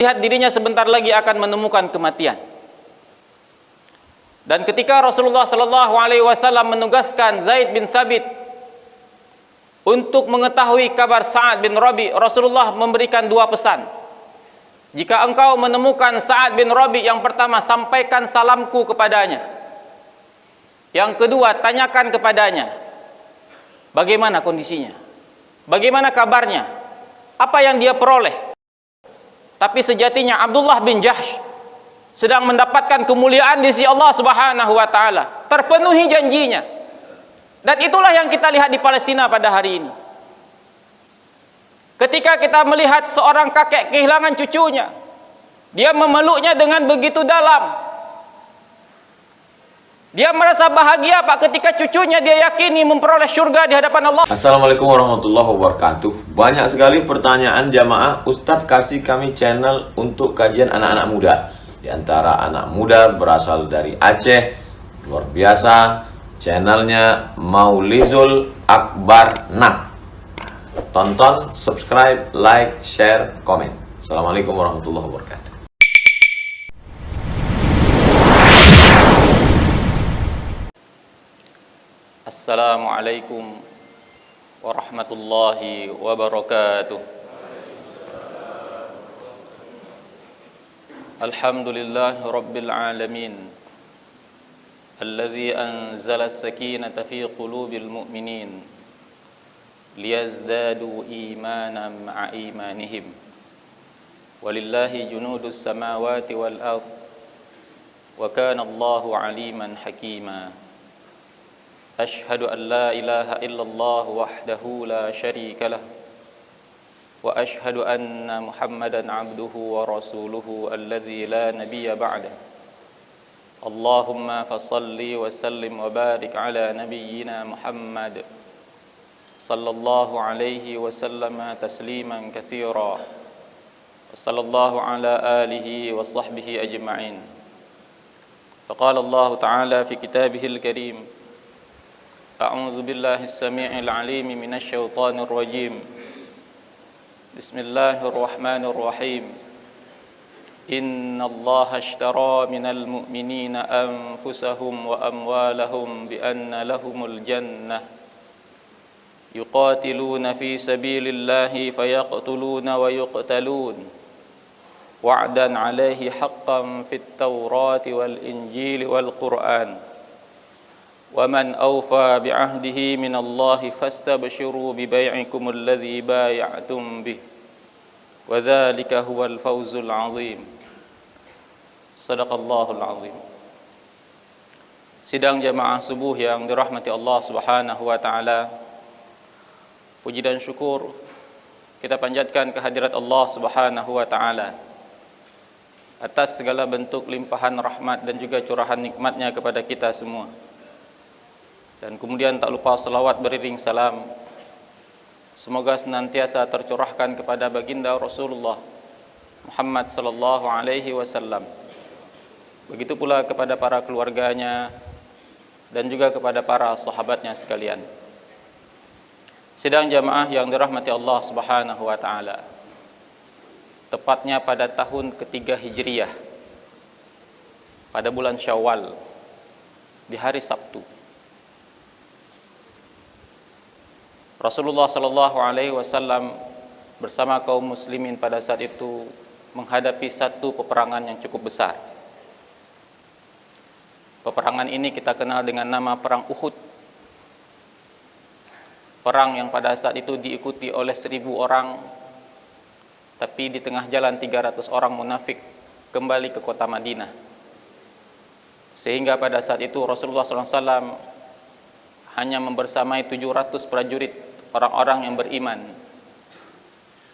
lihat dirinya sebentar lagi akan menemukan kematian. Dan ketika Rasulullah sallallahu alaihi wasallam menugaskan Zaid bin Thabit untuk mengetahui kabar Sa'ad bin Rabi, Rasulullah memberikan dua pesan. Jika engkau menemukan Sa'ad bin Rabi, yang pertama, sampaikan salamku kepadanya. Yang kedua, tanyakan kepadanya bagaimana kondisinya, bagaimana kabarnya, apa yang dia peroleh. Tapi sejatinya Abdullah bin Jahsh sedang mendapatkan kemuliaan di sisi Allah Subhanahu wa taala, terpenuhi janjinya. Dan itulah yang kita lihat di Palestina pada hari ini. Ketika kita melihat seorang kakek kehilangan cucunya, dia memeluknya dengan begitu dalam. Dia merasa bahagia Pak ketika cucunya dia yakini memperoleh syurga di hadapan Allah. Assalamualaikum warahmatullahi wabarakatuh. Banyak sekali pertanyaan jamaah, Ustadz kasih kami channel untuk kajian anak-anak muda. Di antara anak muda berasal dari Aceh, luar biasa, channelnya Maulizul Akbar Nak. Tonton, subscribe, like, share, komen. Assalamualaikum warahmatullahi wabarakatuh. Assalamualaikum warahmatullahi wabarakatuh. Alhamdulillahi rabbil alamin, alladzi anzala as-sakinata fi qulubil mu'minin liyazdadu imanan ma'a imanihim. Walillahi junudus samawati wal ardh wa kana Allahu aliman hakima. أشهد أن لا إله إلا الله وحده لا شريك له وأشهد أن محمدا عبده ورسوله الذي لا نبي بعده. اللهم فصل وسلم وبارك على نبينا محمد صلى الله عليه وسلم تسليما كثيرا وصلى الله على آله وصحبه أجمعين. فقال الله تعالى في كتابه الكريم: أعوذ بالله السميع العليم من الشيطان الرجيم. بسم الله الرحمن الرحيم. إن الله اشترى من المؤمنين أنفسهم وأموالهم بأن لهم الجنة يقاتلون في سبيل الله فيقتلون ويقتلون وعدا عليه حقا في التوراة والإنجيل والقرآن. ومن أوفى بعهده من الله فاستبشروا ببيعكم الذي بايعتم به وذلك هو الفوز العظيم. صدق الله العظيم. Sidang jamaah subuh yang dirahmati Allah Subhanahu wa taala, puji dan syukur kita panjatkan kehadirat Allah Subhanahu wa taala atas segala bentuk limpahan rahmat dan juga curahan nikmatnya kepada kita semua. Dan kemudian tak lupa salawat beriring salam semoga senantiasa tercurahkan kepada baginda Rasulullah Muhammad sallallahu alaihi wasallam. Begitu pula kepada para keluarganya dan juga kepada para sahabatnya sekalian. Sidang jamaah yang dirahmati Allah Subhanahu wa taala, tepatnya pada tahun ketiga Hijriyah, pada bulan Syawal, di hari Sabtu, Rasulullah sallallahu alaihi wasallam bersama kaum muslimin pada saat itu menghadapi satu peperangan yang cukup besar. Peperangan ini kita kenal dengan nama Perang Uhud. Perang yang pada saat itu diikuti oleh 1.000 orang, tapi di tengah jalan 300 orang munafik kembali ke kota Madinah. Sehingga pada saat itu Rasulullah sallallahu alaihi wasallam hanya membersamai 700 prajurit orang-orang yang beriman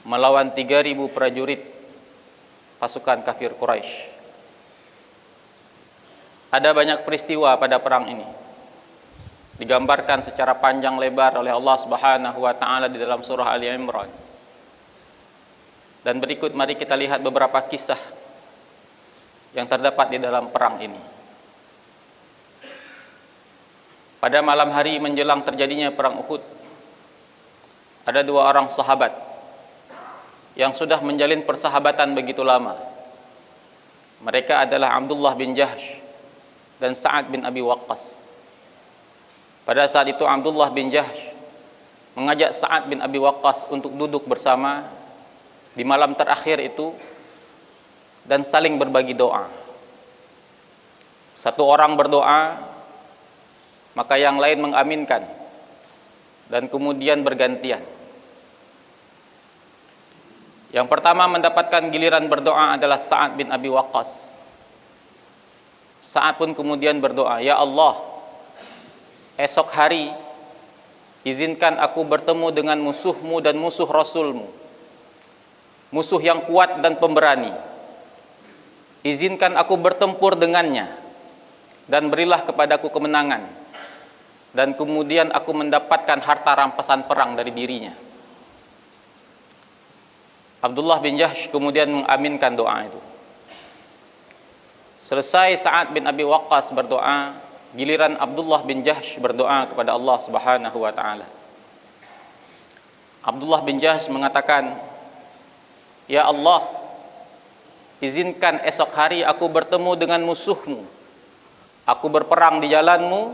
melawan 3.000 prajurit pasukan kafir Quraisy. Ada banyak peristiwa pada perang ini, digambarkan secara panjang lebar oleh Allah Subhanahu wa taala di dalam surah Ali Imran. Dan berikut mari kita lihat beberapa kisah yang terdapat di dalam perang ini. Pada malam hari menjelang terjadinya perang Uhud, ada 2 orang sahabat yang sudah menjalin persahabatan begitu lama. Mereka adalah Abdullah bin Jahsh dan Sa'ad bin Abi Waqqas. Pada saat itu Abdullah bin Jahsh mengajak Sa'ad bin Abi Waqqas untuk duduk bersama di malam terakhir itu dan saling berbagi doa. Satu orang berdoa, maka yang lain mengaminkan, dan kemudian bergantian. Yang pertama mendapatkan giliran berdoa adalah Sa'ad bin Abi Waqqas. Sa'ad pun kemudian berdoa, "Ya Allah, esok hari izinkan aku bertemu dengan musuhmu dan musuh Rasulmu, musuh yang kuat dan pemberani. Izinkan aku bertempur dengannya, dan berilah kepadaku kemenangan, dan kemudian aku mendapatkan harta rampasan perang dari dirinya." Abdullah bin Jahsh kemudian mengaminkan doa itu. Selesai Sa'ad bin Abi Waqqas berdoa, giliran Abdullah bin Jahsh berdoa kepada Allah Subhanahu wa taala. Abdullah bin Jahsh mengatakan, "Ya Allah, izinkan esok hari aku bertemu dengan musuhmu. Aku berperang di jalanmu,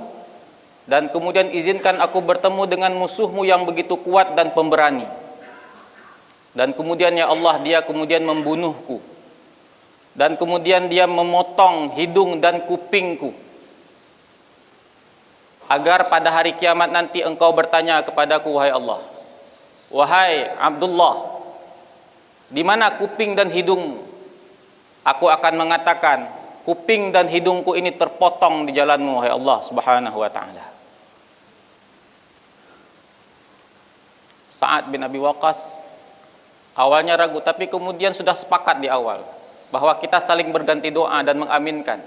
dan kemudian izinkan aku bertemu dengan musuhmu yang begitu kuat dan pemberani. Dan kemudian ya Allah, dia kemudian membunuhku. Dan kemudian dia memotong hidung dan kupingku. Agar pada hari kiamat nanti engkau bertanya kepadaku, wahai Allah, wahai Abdullah, di mana kuping dan hidungmu? Aku akan mengatakan, kuping dan hidungku ini terpotong di jalanmu, wahai Allah Subhanahu wa ta'ala." Sa'ad bin Abi Waqqas awalnya ragu, tapi kemudian sudah sepakat di awal bahwa kita saling berganti doa dan mengaminkan.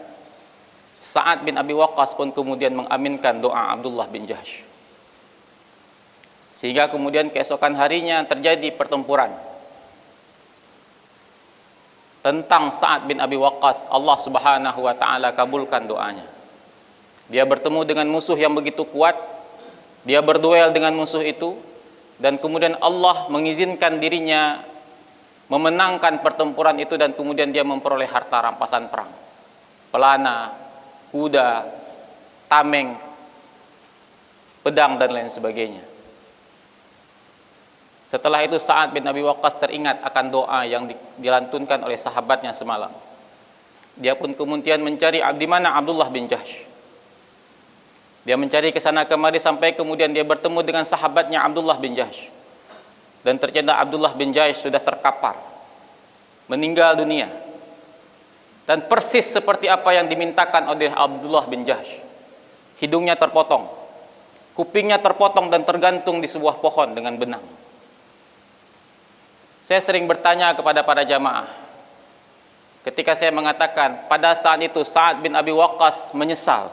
Sa'ad bin Abi Waqqas pun kemudian mengaminkan doa Abdullah bin Jahsh. Sehingga kemudian keesokan harinya terjadi pertempuran. Tentang Sa'ad bin Abi Waqqas, Allah Subhanahu wa ta'ala kabulkan doanya. Dia bertemu dengan musuh yang begitu kuat, dia berduel dengan musuh itu, dan kemudian Allah mengizinkan dirinya memenangkan pertempuran itu, dan kemudian dia memperoleh harta rampasan perang, pelana, kuda, tameng, pedang, dan lain sebagainya. Setelah itu Sa'ad bin Abi Waqqas teringat akan doa yang dilantunkan oleh sahabatnya semalam. Dia pun kemudian mencari di mana Abdullah bin Jahsh. Dia mencari ke sana kemari sampai kemudian dia bertemu dengan sahabatnya Abdullah bin Jahsh. Dan ternyata Abdullah bin Jahsh sudah terkapar, meninggal dunia. Dan persis seperti apa yang dimintakan oleh Abdullah bin Jahsh. Hidungnya terpotong, kupingnya terpotong dan tergantung di sebuah pohon dengan benang. Saya sering bertanya kepada para jamaah, ketika saya mengatakan pada saat itu Sa'ad bin Abi Waqqas menyesal.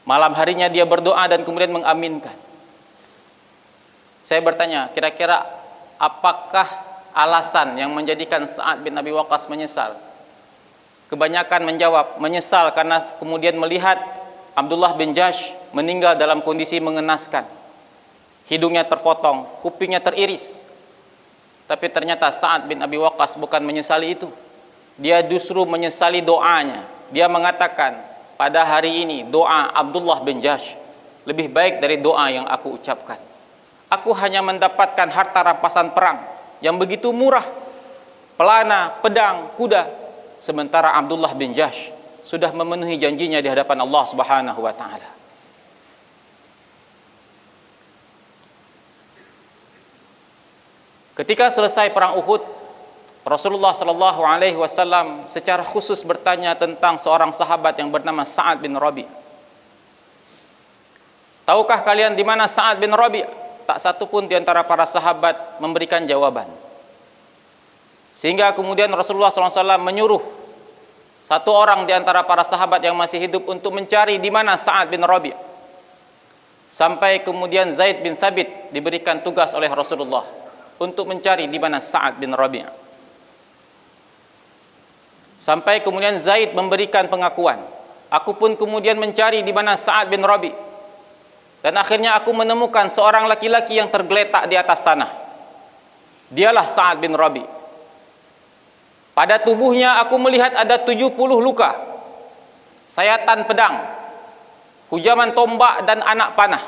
Malam harinya dia berdoa dan kemudian mengaminkan. Saya bertanya, kira-kira apakah alasan yang menjadikan Sa'ad bin Abi Waqqas menyesal? Kebanyakan menjawab, menyesal karena kemudian melihat Abdullah bin Jahsh meninggal dalam kondisi mengenaskan. Hidungnya terpotong, kupingnya teriris. Tapi ternyata Sa'ad bin Abi Waqqas bukan menyesali itu. Dia justru menyesali doanya. Dia mengatakan, pada hari ini doa Abdullah bin Jahsh lebih baik dari doa yang aku ucapkan. Aku hanya mendapatkan harta rampasan perang yang begitu murah, pelana, pedang, kuda, sementara Abdullah bin Jahsh sudah memenuhi janjinya di hadapan Allah Subhanahu wa ta'ala. Ketika selesai perang Uhud, Rasulullah sallallahu alaihi wasallam secara khusus bertanya tentang seorang sahabat yang bernama Sa'ad bin Rabi'. Tahukah kalian di mana Sa'ad bin Rabi'? Tak satu pun di antara para sahabat memberikan jawaban. Sehingga kemudian Rasulullah SAW menyuruh satu orang di antara para sahabat yang masih hidup untuk mencari di mana Sa'ad bin Rabi'. Sampai kemudian Zaid bin Thabit diberikan tugas oleh Rasulullah untuk mencari di mana Sa'ad bin Rabi'. Sampai kemudian Zaid memberikan pengakuan, aku pun kemudian mencari di mana Sa'ad bin Rabi'. Dan akhirnya aku menemukan seorang laki-laki yang tergeletak di atas tanah. Dialah Sa'ad bin Rabi. Pada tubuhnya aku melihat ada 70 luka, sayatan pedang, hujaman tombak dan anak panah.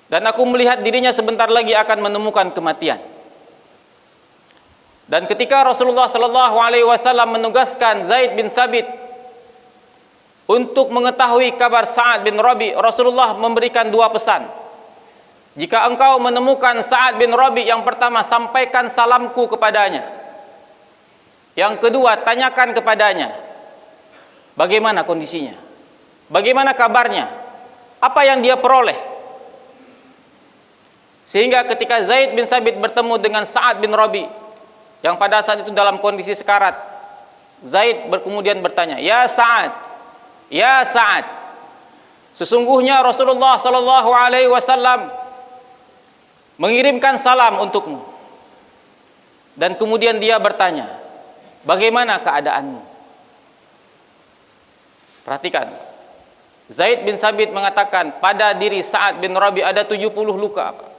Dan aku melihat dirinya sebentar lagi akan menemukan kematian. Dan ketika Rasulullah sallallahu alaihi wasallam menugaskan Zaid bin Thabit untuk mengetahui kabar Sa'ad bin Rabi, Rasulullah memberikan dua pesan. Jika engkau menemukan Sa'ad bin Rabi, yang pertama, sampaikan salamku kepadanya. Yang kedua, tanyakan kepadanya bagaimana kondisinya, bagaimana kabarnya, apa yang dia peroleh. Sehingga ketika Zaid bin Thabit bertemu dengan Sa'ad bin Rabi yang pada saat itu dalam kondisi sekarat, Zaid kemudian bertanya, "Ya Sa'ad, ya Sa'ad, sesungguhnya Rasulullah sallallahu alaihi wasallam mengirimkan salam untukmu." Dan kemudian dia bertanya, "Bagaimana keadaanmu?" Perhatikan, Zaid bin Thabit mengatakan pada diri Sa'ad bin Rabi ada 70 luka.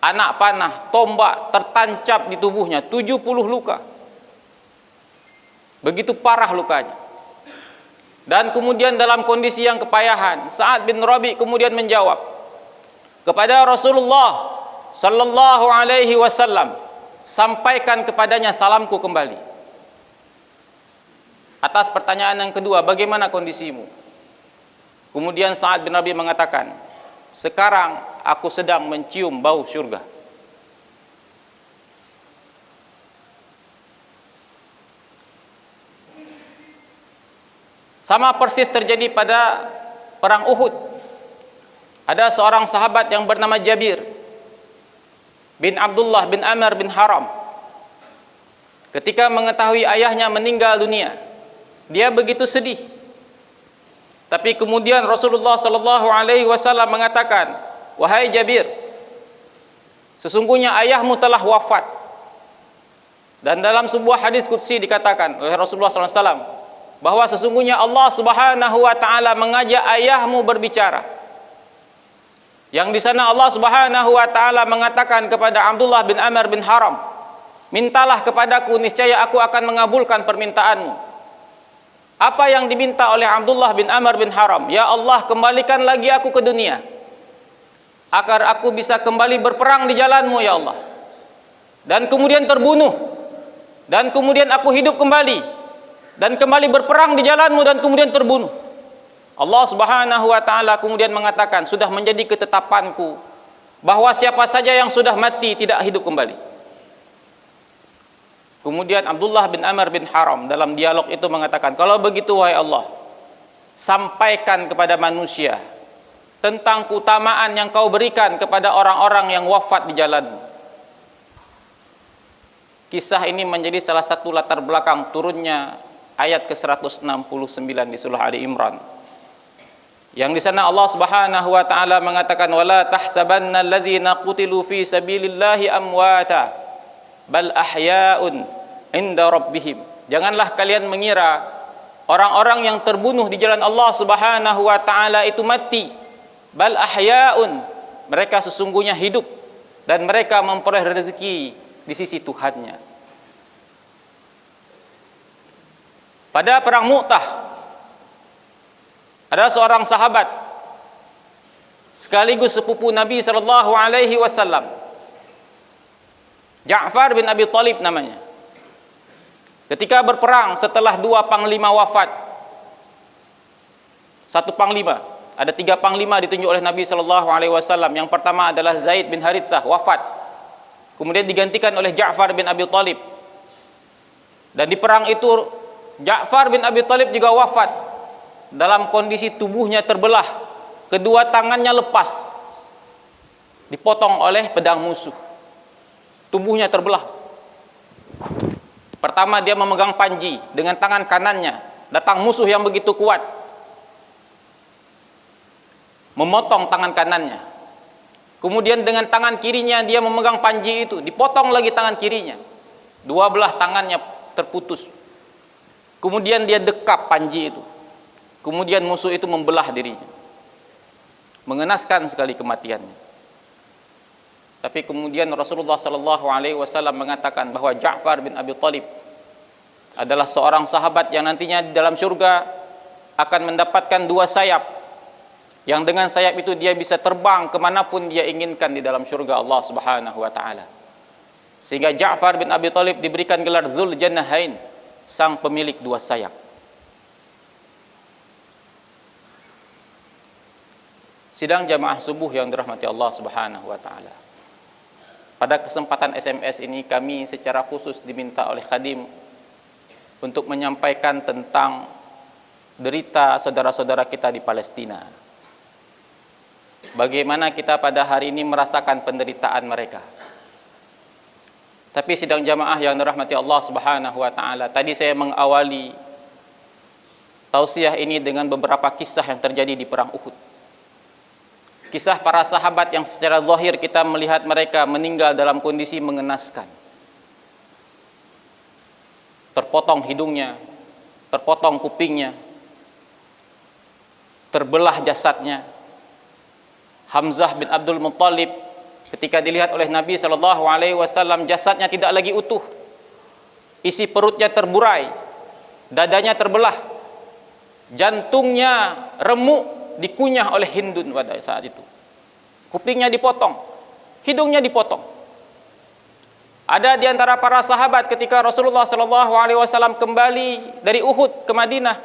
Anak panah, tombak tertancap di tubuhnya, 70 luka. Begitu parah lukanya. Dan kemudian dalam kondisi yang kepayahan, Sa'ad bin Rabi kemudian menjawab kepada Rasulullah sallallahu alaihi wasallam, "Sampaikan kepadanya salamku kembali." Atas pertanyaan yang kedua, "Bagaimana kondisimu?" Kemudian Sa'ad bin Rabi mengatakan, "Sekarang aku sedang mencium bau surga." Sama persis terjadi pada perang Uhud. Ada seorang sahabat yang bernama Jabir bin Abdullah bin Amr bin Haram. Ketika mengetahui ayahnya meninggal dunia, dia begitu sedih. Tapi kemudian Rasulullah sallallahu alaihi wasallam mengatakan, "Wahai Jabir, sesungguhnya ayahmu telah wafat." Dan dalam sebuah hadis qudsi dikatakan oleh Rasulullah sallallahu alaihi wasallam bahwa sesungguhnya Allah Subhanahu wa taala mengajak ayahmu berbicara. Yang di sana Allah Subhanahu wa taala mengatakan kepada Abdullah bin Amr bin Haram, "Mintalah kepadaku, niscaya aku akan mengabulkan permintaanmu." Apa yang diminta oleh Abdullah bin Amr bin Haram? "Ya Allah, kembalikan lagi aku ke dunia agar aku bisa kembali berperang di jalanmu ya Allah, dan kemudian terbunuh, dan kemudian aku hidup kembali, dan kembali berperang di jalanmu, dan kemudian terbunuh." Allah Subhanahu wa taala kemudian mengatakan, "Sudah menjadi ketetapanku bahwa siapa saja yang sudah mati tidak hidup kembali." Kemudian Abdullah bin Amr bin Haram dalam dialog itu mengatakan, "Kalau begitu wahai Allah, sampaikan kepada manusia tentang keutamaan yang kau berikan kepada orang-orang yang wafat di jalanmu." Kisah ini menjadi salah satu latar belakang turunnya ayat ke-169 di surah Ali Imran. Yang di sana Allah Subhanahu wa taala mengatakan, "Wala tahsabanna alladzina qutilu fi sabilillahi amwata bal ahya'un inda rabbihim." Janganlah kalian mengira orang-orang yang terbunuh di jalan Allah Subhanahu wa taala itu mati. Bal ahya'un, mereka sesungguhnya hidup dan mereka memperoleh rezeki di sisi Tuhannya. Pada perang Mu'tah ada seorang sahabat sekaligus sepupu Nabi sallallahu alaihi wasallam, Ja'far bin Abi Thalib namanya. Ketika berperang setelah dua panglima wafat, satu panglima, ada tiga panglima ditunjuk oleh Nabi sallallahu alaihi wasallam. Yang pertama adalah Zaid bin Haritsah, wafat. Kemudian digantikan oleh Ja'far bin Abi Thalib. Dan di perang itu Ja'far bin Abi Thalib juga wafat dalam kondisi tubuhnya terbelah, kedua tangannya lepas, dipotong oleh pedang musuh. Tubuhnya terbelah. Pertama dia memegang panji dengan tangan kanannya, datang musuh yang begitu kuat, memotong tangan kanannya. Kemudian dengan tangan kirinya dia memegang panji itu, dipotong lagi tangan kirinya, dua belah tangannya terputus. Kemudian dia dekap panji itu, kemudian musuh itu membelah dirinya. Mengenaskan sekali kematiannya. Tapi kemudian Rasulullah sallallahu alaihi wasallam mengatakan bahwa Ja'far bin Abi Thalib adalah seorang sahabat yang nantinya di dalam surga akan mendapatkan 2 sayap, yang dengan sayap itu dia bisa terbang kemanapun dia inginkan di dalam surga Allah Subhanahu wa ta'ala. Sehingga Ja'far bin Abi Thalib diberikan gelar Dzul Jannahain, sang pemilik 2 sayap. Sidang jamaah subuh yang dirahmati Allah Subhanahu wa ta'ala, pada kesempatan SMS ini kami secara khusus diminta oleh Khadim untuk menyampaikan tentang derita saudara-saudara kita di Palestina. Bagaimana kita pada hari ini merasakan penderitaan mereka. Tapi sidang jamaah yang dirahmati Allah Subhanahu wa ta'ala, tadi saya mengawali tausiah ini dengan beberapa kisah yang terjadi di perang Uhud. Kisah para sahabat yang secara zahir kita melihat mereka meninggal dalam kondisi mengenaskan. Terpotong hidungnya, terpotong kupingnya, terbelah jasadnya. Hamzah bin Abdul Muttalib ketika dilihat oleh Nabi SAW, jasadnya tidak lagi utuh, isi perutnya terburai, dadanya terbelah, jantungnya remuk, dikunyah oleh Hindun pada saat itu. Kupingnya dipotong, hidungnya dipotong. Ada di antara para sahabat ketika Rasulullah SAW kembali dari Uhud ke Madinah,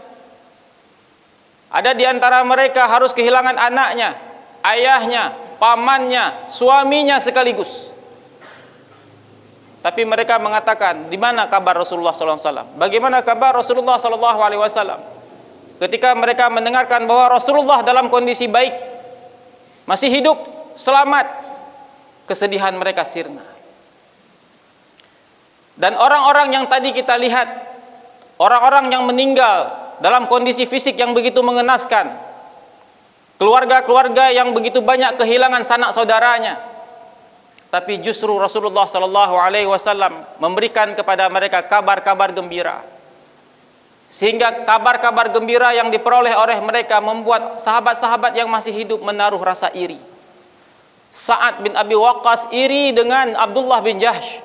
ada di antara mereka harus kehilangan anaknya, ayahnya, pamannya, suaminya sekaligus. Tapi mereka mengatakan, di mana kabar Rasulullah SAW? Bagaimana kabar Rasulullah SAW? Ketika mereka mendengarkan bahwa Rasulullah dalam kondisi baik, masih hidup, selamat, kesedihan mereka sirna. Dan orang-orang yang tadi kita lihat, orang-orang yang meninggal dalam kondisi fisik yang begitu mengenaskan, keluarga-keluarga yang begitu banyak kehilangan sanak saudaranya, tapi justru Rasulullah SAW memberikan kepada mereka kabar-kabar gembira, sehingga kabar-kabar gembira yang diperoleh oleh mereka membuat sahabat-sahabat yang masih hidup menaruh rasa iri. Sa'ad bin Abi Waqqas iri dengan Abdullah bin Jahsh,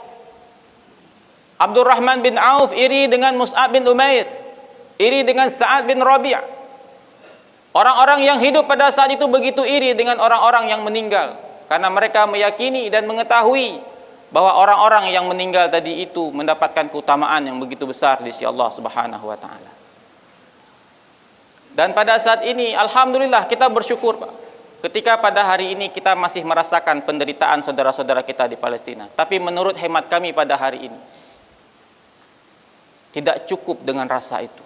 Abdurrahman bin Auf iri dengan Mus'ab bin Umair, iri dengan Sa'ad bin Rabi'. Orang-orang yang hidup pada saat itu begitu iri dengan orang-orang yang meninggal, karena mereka meyakini dan mengetahui bahwa orang-orang yang meninggal tadi itu mendapatkan keutamaan yang begitu besar di sisi Allah Subhanahu wa ta'ala. Dan pada saat ini alhamdulillah kita bersyukur, Pak, ketika pada hari ini kita masih merasakan penderitaan saudara-saudara kita di Palestina. Tapi menurut hemat kami pada hari ini tidak cukup dengan rasa itu.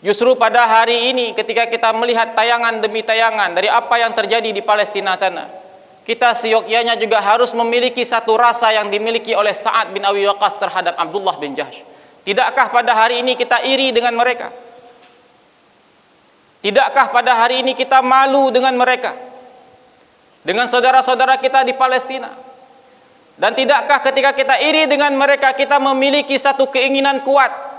Justru pada hari ini ketika kita melihat tayangan demi tayangan dari apa yang terjadi di Palestina sana, kita seyogyanya juga harus memiliki satu rasa yang dimiliki oleh Sa'ad bin Abi Waqqas terhadap Abdullah bin Jahsh. Tidakkah pada hari ini kita iri dengan mereka? Tidakkah pada hari ini kita malu dengan mereka, dengan saudara-saudara kita di Palestina? Dan tidakkah ketika kita iri dengan mereka, kita memiliki satu keinginan kuat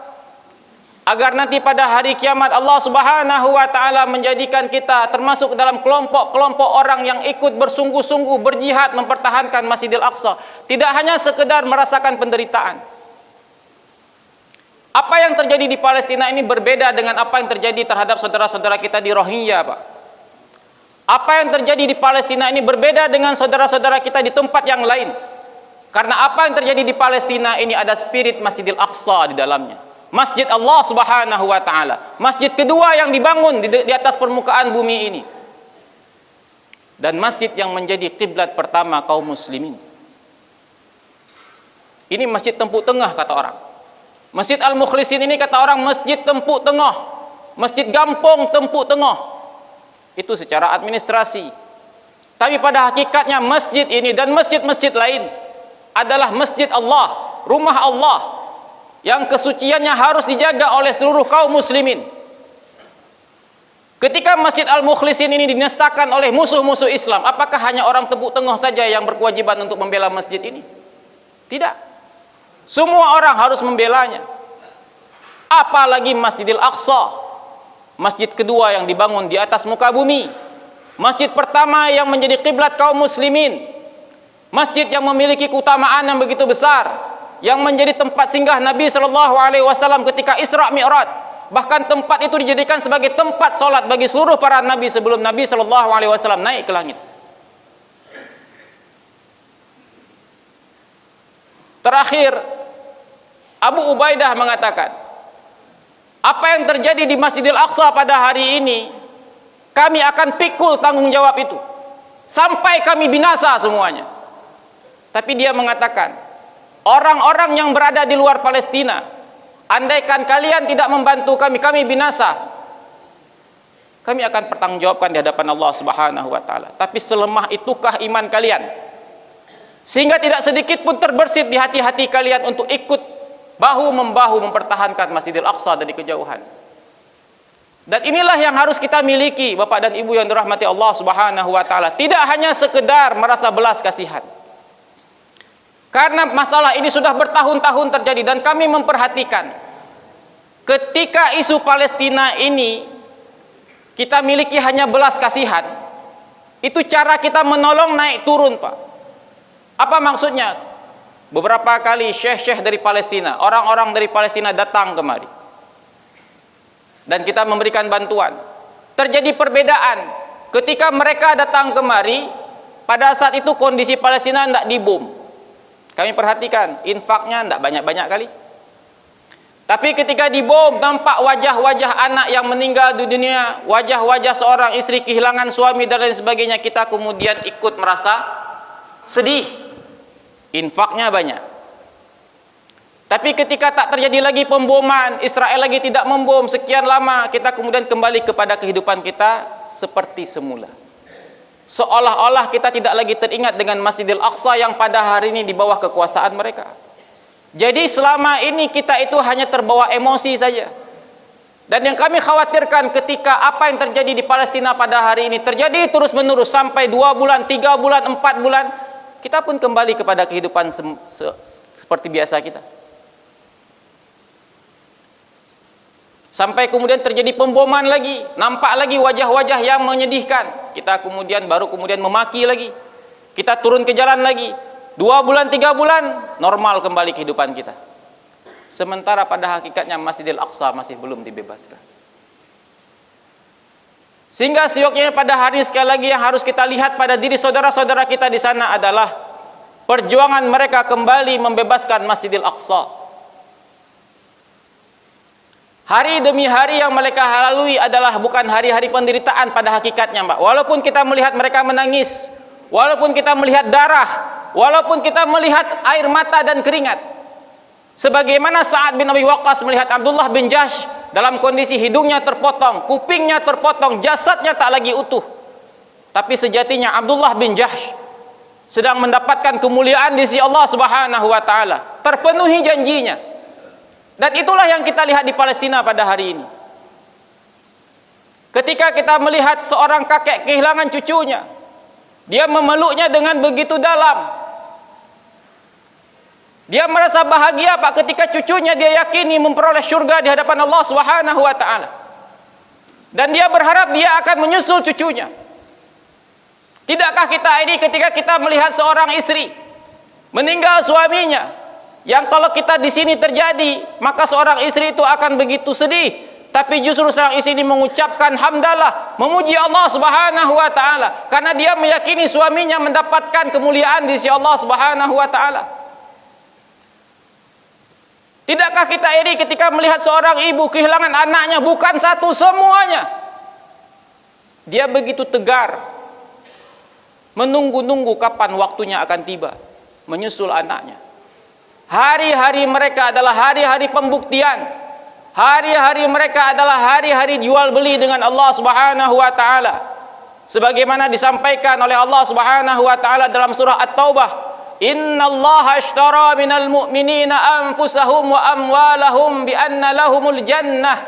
agar nanti pada hari kiamat Allah Subhanahu wa ta'ala menjadikan kita termasuk dalam kelompok-kelompok orang yang ikut bersungguh-sungguh berjihad mempertahankan Masjidil Aqsa, tidak hanya sekedar merasakan penderitaan. Apa yang terjadi di Palestina ini berbeda dengan apa yang terjadi terhadap saudara-saudara kita di Rohingya, Pak. Apa yang terjadi di Palestina ini berbeda dengan saudara-saudara kita di tempat yang lain. Karena apa yang terjadi di Palestina ini ada spirit Masjidil Aqsa di dalamnya. Masjid Allah Subhanahu wa ta'ala. Masjid kedua yang dibangun di atas permukaan bumi ini. Dan masjid yang menjadi kiblat pertama kaum muslimin. Ini masjid tempuk tengah kata orang. Masjid Al-Mukhlisin ini kata orang masjid tempuk tengah. Masjid Gampong tempuk tengah. Itu secara administrasi. Tapi pada hakikatnya masjid ini dan masjid-masjid lain adalah masjid Allah, rumah Allah, yang kesuciannya harus dijaga oleh seluruh kaum muslimin. Ketika Masjid Al-Mukhlisin ini dinistakan oleh musuh-musuh Islam, apakah hanya orang Tebuk Tengah saja yang berkewajiban untuk membela masjid ini? Tidak. Semua orang harus membelanya. Apalagi Masjidil Aqsa, masjid kedua yang dibangun di atas muka bumi, masjid pertama yang menjadi kiblat kaum muslimin, masjid yang memiliki keutamaan yang begitu besar, yang menjadi tempat singgah Nabi sallallahu alaihi wasallam ketika Isra Mi'raj. Bahkan tempat itu dijadikan sebagai tempat solat bagi seluruh para nabi sebelum Nabi sallallahu alaihi wasallam naik ke langit. Terakhir, Abu Ubaidah mengatakan, apa yang terjadi di Masjidil Aqsa pada hari ini, kami akan pikul tanggung jawab itu sampai kami binasa semuanya. Tapi dia mengatakan, orang-orang yang berada di luar Palestina, andaikan kalian tidak membantu kami, kami binasa, kami akan pertanggungjawabkan di hadapan Allah Subhanahu wa taala. Tapi selemah itukah iman kalian, sehingga tidak sedikit pun terbersit di hati-hati kalian untuk ikut bahu-membahu mempertahankan Masjidil Aqsa dari kejauhan. Dan inilah yang harus kita miliki, Bapak dan Ibu yang dirahmati Allah Subhanahu wa taala. Tidak hanya sekedar merasa belas kasihan. Karena masalah ini sudah bertahun-tahun terjadi dan kami memperhatikan, ketika isu Palestina ini kita miliki hanya belas kasihan, itu cara kita menolong naik turun, Pak. Apa maksudnya? Beberapa kali syekh-syekh dari Palestina, orang-orang dari Palestina datang kemari, dan kita memberikan bantuan. Terjadi perbedaan ketika mereka datang kemari, pada saat itu kondisi Palestina tidak dibom. Kami perhatikan, infaknya tidak banyak-banyak kali. Tapi ketika dibom, nampak wajah-wajah anak yang meninggal di dunia, wajah-wajah seorang istri kehilangan suami dan lain sebagainya, kita kemudian ikut merasa sedih. Infaknya banyak. Tapi ketika tak terjadi lagi pemboman, Israel lagi tidak membom sekian lama, kita kemudian kembali kepada kehidupan kita seperti semula. Seolah-olah kita tidak lagi teringat dengan Masjidil Aqsa yang pada hari ini di bawah kekuasaan mereka. Jadi selama ini kita itu hanya terbawa emosi saja. Dan yang kami khawatirkan ketika apa yang terjadi di Palestina pada hari ini terjadi terus menerus sampai 2 bulan, 3 bulan, 4 bulan, kita pun kembali kepada kehidupan seperti biasa kita. Sampai kemudian terjadi pemboman lagi, nampak lagi wajah-wajah yang menyedihkan. Kita baru kemudian memaki lagi. Kita turun ke jalan lagi. 2 bulan, 3 bulan, normal kembali kehidupan kita. Sementara pada hakikatnya Masjidil Aqsa masih belum dibebaskan. Sehingga sioknya pada hari ini sekali lagi yang harus kita lihat pada diri saudara-saudara kita di sana adalah perjuangan mereka kembali membebaskan Masjidil Aqsa. Hari demi hari yang mereka lalui adalah bukan hari-hari penderitaan pada hakikatnya, Mbak. Walaupun kita melihat mereka menangis, walaupun kita melihat darah, walaupun kita melihat air mata dan keringat. Sebagaimana Sa'ad bin Abi Waqqas melihat Abdullah bin Jahsh dalam kondisi hidungnya terpotong, kupingnya terpotong, jasadnya tak lagi utuh. Tapi sejatinya Abdullah bin Jahsh sedang mendapatkan kemuliaan di sisi Allah Subhanahu wa taala. Terpenuhi janjinya. Dan itulah yang kita lihat di Palestina pada hari ini. Ketika kita melihat seorang kakek kehilangan cucunya, dia memeluknya dengan begitu dalam. Dia merasa bahagia, Pak, ketika cucunya dia yakini memperoleh syurga di hadapan Allah Subhanahu wa taala. Dan dia berharap dia akan menyusul cucunya. Tidakkah kita ini ketika kita melihat seorang istri meninggal suaminya, yang kalau kita di sini terjadi, maka seorang istri itu akan begitu sedih, tapi justru seorang istri ini mengucapkan hamdalah, memuji Allah Subhanahu wa taala karena dia meyakini suaminya mendapatkan kemuliaan di sisi Allah Subhanahu wa taala. Tidakkah kita iri ketika melihat seorang ibu kehilangan anaknya, bukan satu, semuanya? Dia begitu tegar, menunggu-nunggu kapan waktunya akan tiba, menyusul anaknya. Hari-hari mereka adalah hari-hari pembuktian. Hari-hari mereka adalah hari-hari jual beli dengan Allah Subhanahu wa taala. Sebagaimana disampaikan oleh Allah Subhanahu wa taala dalam surah At-Taubah, Innallaha ashtara minal mu'minina anfusahum wa amwalahum bi anna lahumul jannah.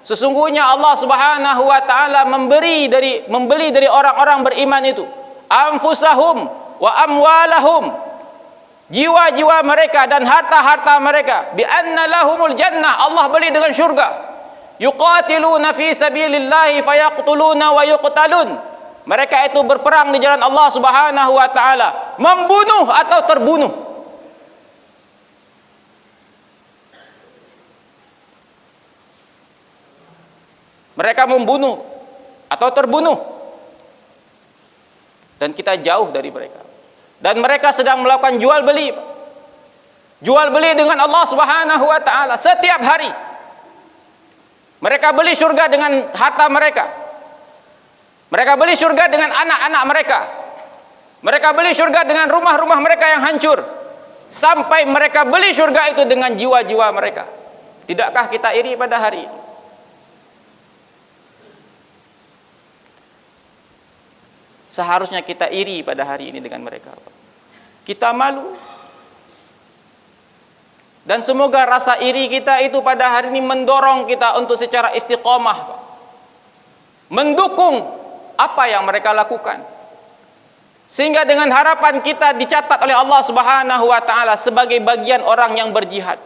Sesungguhnya Allah Subhanahu wa taala membeli dari orang-orang beriman itu anfusahum wa amwalahum, jiwa-jiwa mereka dan harta-harta mereka, bi anna lahumul jannah, Allah beli dengan syurga. Yuqatiluna fi sabilillahi fayaqtuluna wa yuqtalun. Mereka itu berperang di jalan Allah Subhanahu wa taala, membunuh atau terbunuh. Mereka membunuh atau terbunuh. Dan kita jauh dari mereka. Dan mereka sedang melakukan jual beli. Jual beli dengan Allah Subhanahu wa taala setiap hari. Mereka beli surga dengan harta mereka. Mereka beli surga dengan anak-anak mereka. Mereka beli surga dengan rumah-rumah mereka yang hancur. Sampai mereka beli surga itu dengan jiwa-jiwa mereka. Tidakkah kita iri pada hari ini? Seharusnya kita iri pada hari ini dengan mereka. Kita malu. Dan semoga rasa iri kita itu pada hari ini mendorong kita untuk secara istiqomah, mendukung apa yang mereka lakukan, sehingga dengan harapan kita dicatat oleh Allah Subhanahu wa taala sebagai bagian orang yang berjihad.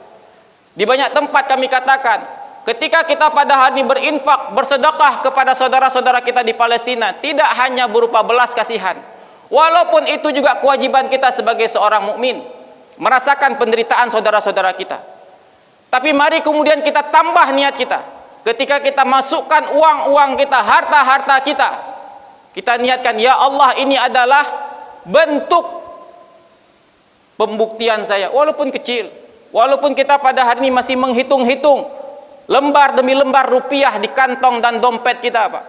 Di banyak tempat kami katakan, ketika kita pada hari ini berinfak, bersedekah kepada saudara-saudara kita di Palestina, tidak hanya berupa belas kasihan, walaupun itu juga kewajiban kita sebagai seorang mukmin, merasakan penderitaan saudara-saudara kita. Tapi mari kemudian kita tambah niat kita. Ketika kita masukkan uang-uang kita, harta-harta kita, kita niatkan, ya Allah, ini adalah bentuk pembuktian saya, walaupun kecil. Walaupun kita pada hari ini masih menghitung-hitung lembar demi lembar rupiah di kantong dan dompet kita, Pak.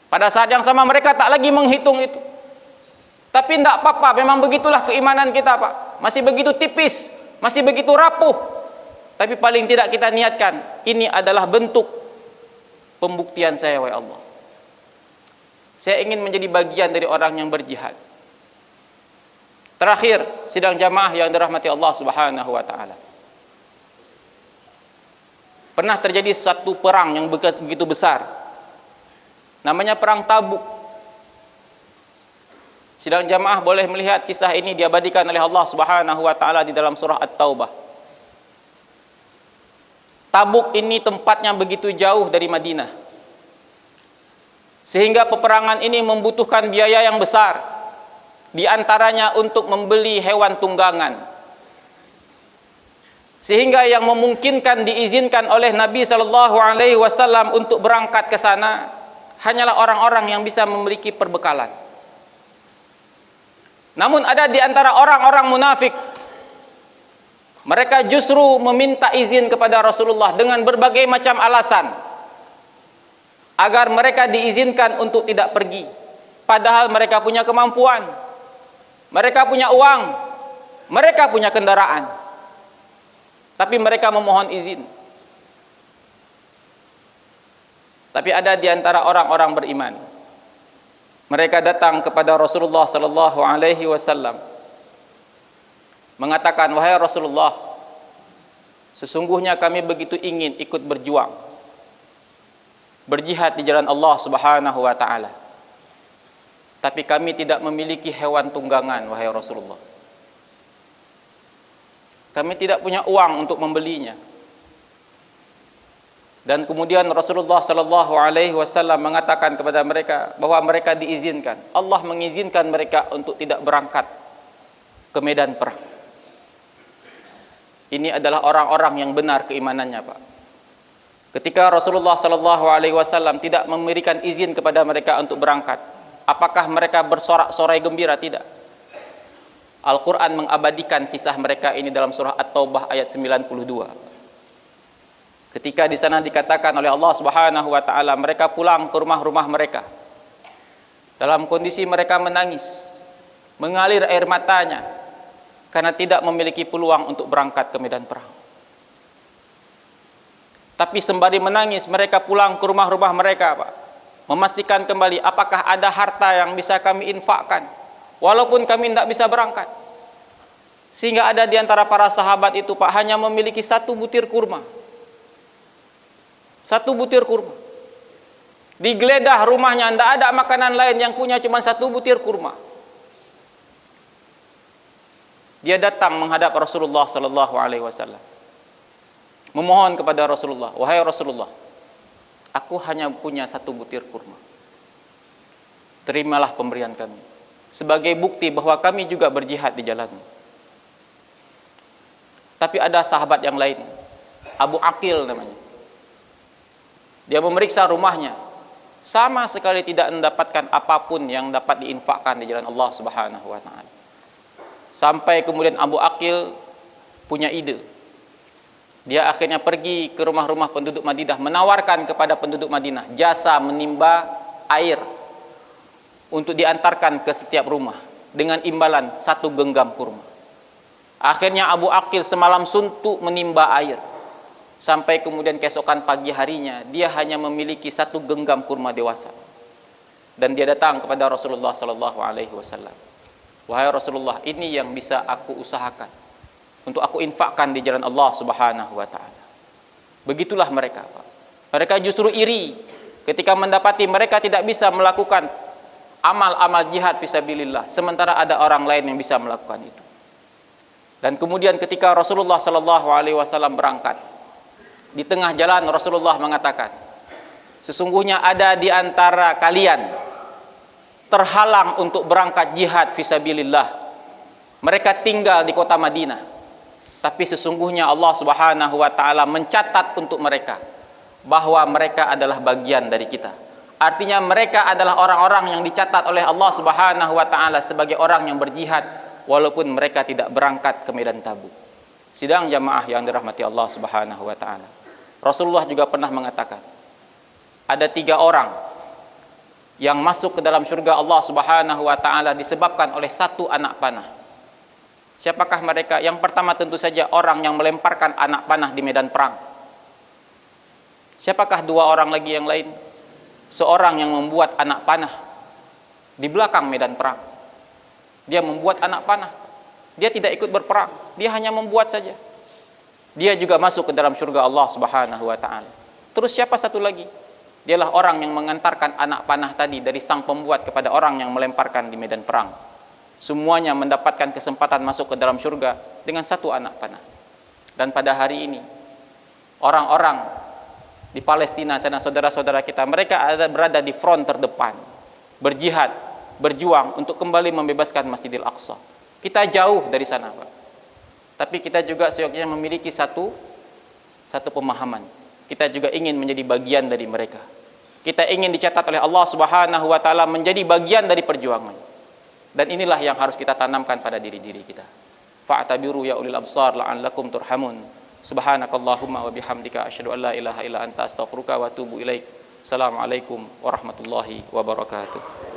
Pada saat yang sama mereka tak lagi menghitung itu. Tapi tidak apa-apa, memang begitulah keimanan kita, Pak. Masih begitu tipis, masih begitu rapuh. Tapi paling tidak kita niatkan, ini adalah bentuk pembuktian saya, wahai Allah. Saya ingin menjadi bagian dari orang yang berjihad. Terakhir, sidang jamaah yang dirahmati Allah Subhanahu wa taala. Pernah terjadi satu perang yang begitu besar. Namanya perang Tabuk. Sidang jamaah boleh melihat kisah ini diabadikan oleh Allah Subhanahu wa taala di dalam surah At-Taubah. Tabuk ini tempatnya begitu jauh dari Madinah, sehingga peperangan ini membutuhkan biaya yang besar, di antaranya untuk membeli hewan tunggangan. Sehingga yang memungkinkan diizinkan oleh Nabi sallallahu alaihi wasallam untuk berangkat ke sana hanyalah orang-orang yang bisa memiliki perbekalan. Namun ada di antara orang-orang munafik, mereka justru meminta izin kepada Rasulullah dengan berbagai macam alasan agar mereka diizinkan untuk tidak pergi. Padahal mereka punya kemampuan, mereka punya uang, mereka punya kendaraan, tapi mereka memohon izin. Tapi ada di antara orang-orang beriman, mereka datang kepada Rasulullah sallallahu alaihi wasallam mengatakan, wahai Rasulullah, sesungguhnya kami begitu ingin ikut berjuang, berjihad di jalan Allah Subhanahu wa taala, tapi kami tidak memiliki hewan tunggangan, wahai Rasulullah. Kami tidak punya uang untuk membelinya. Dan kemudian Rasulullah sallallahu alaihi wasallam mengatakan kepada mereka bahwa mereka diizinkan. Allah mengizinkan mereka untuk tidak berangkat ke medan perang. Ini adalah orang-orang yang benar keimanannya, Pak. Ketika Rasulullah sallallahu alaihi wasallam tidak memberikan izin kepada mereka untuk berangkat, apakah mereka bersorak-sorai gembira? Tidak. Al-Quran mengabadikan kisah mereka ini dalam surah At-Taubah ayat 92. Ketika di sana dikatakan oleh Allah Subhanahu wa taala, mereka pulang ke rumah-rumah mereka dalam kondisi mereka menangis, mengalir air matanya karena tidak memiliki peluang untuk berangkat ke medan perang. Tapi sembari menangis, mereka pulang ke rumah-rumah mereka, Pak, memastikan kembali apakah ada harta yang bisa kami infakkan walaupun kami tidak bisa berangkat. Sehingga ada di antara para sahabat itu, Pak, hanya memiliki satu butir kurma. Satu butir kurma. Digeledah rumahnya, tidak ada makanan lain, yang punya cuma satu butir kurma. Dia datang menghadap Rasulullah sallallahu alaihi wasallam, memohon kepada Rasulullah, wahai Rasulullah, aku hanya punya satu butir kurma. terimalah pemberian kami sebagai bukti bahwa kami juga berjihad di jalan-Mu. Tapi ada sahabat yang lain, Abu Aqil namanya. Dia memeriksa rumahnya, sama sekali tidak mendapatkan apapun yang dapat diinfakkan di jalan Allah Subhanahu wa taala. Sampai kemudian Abu Aqil punya ide. Dia akhirnya pergi ke rumah-rumah penduduk Madinah, menawarkan kepada penduduk Madinah jasa menimba air untuk diantarkan ke setiap rumah dengan imbalan 1 genggam kurma. Akhirnya Abu Aqil semalam suntuk menimba air. Sampai kemudian keesokan pagi harinya dia hanya memiliki 1 genggam kurma dewasa. Dan dia datang kepada Rasulullah sallallahu alaihi wasallam. Wahai Rasulullah, ini yang bisa aku usahakan untuk aku infakkan di jalan Allah Subhanahu wa taala. Begitulah mereka, Pak. Mereka justru iri ketika mendapati mereka tidak bisa melakukan amal-amal jihad fisabilillah, sementara ada orang lain yang bisa melakukan itu. Dan kemudian ketika Rasulullah sallallahu alaihi wasallam berangkat, di tengah jalan Rasulullah mengatakan, sesungguhnya ada di antara kalian terhalang untuk berangkat jihad fisabilillah. Mereka tinggal di kota Madinah, tapi sesungguhnya Allah Subhanahu wa taala mencatat untuk mereka bahwa mereka adalah bagian dari kita. Artinya mereka adalah orang-orang yang dicatat oleh Allah Subhanahu wa taala sebagai orang yang berjihad walaupun mereka tidak berangkat ke medan Tabuk. Sidang jamaah yang dirahmati Allah Subhanahu wa taala. Rasulullah juga pernah mengatakan, ada 3 orang yang masuk ke dalam surga Allah Subhanahu wa taala disebabkan oleh 1 anak panah. Siapakah mereka? Yang pertama tentu saja orang yang melemparkan anak panah di medan perang. Siapakah 2 orang lagi yang lain? Seorang yang membuat anak panah di belakang medan perang. Dia membuat anak panah. Dia tidak ikut berperang, dia hanya membuat saja. Dia juga masuk ke dalam surga Allah Subhanahu wa taala. Terus siapa satu lagi? Dialah orang yang mengantarkan anak panah tadi dari sang pembuat kepada orang yang melemparkan di medan perang. Semuanya mendapatkan kesempatan masuk ke dalam surga dengan 1 anak panah. Dan pada hari ini orang-orang di Palestina sana, saudara-saudara kita, mereka berada di front terdepan, berjihad, berjuang untuk kembali membebaskan Masjidil Aqsa. Kita jauh dari sana, Pak. Tapi kita juga seyogyanya memiliki satu pemahaman. Kita juga ingin menjadi bagian dari mereka. Kita ingin dicatat oleh Allah Subhanahu wa taala menjadi bagian dari perjuangan. Dan inilah yang harus kita tanamkan pada diri-diri kita. Fa'tabiru ya ulil absar la'allakum turhamun. Subhanakallahumma wa bihamdika asyhadu an la ilaha illa anta astaghfiruka wa atubu ilaik. Assalamualaikum warahmatullahi wabarakatuh.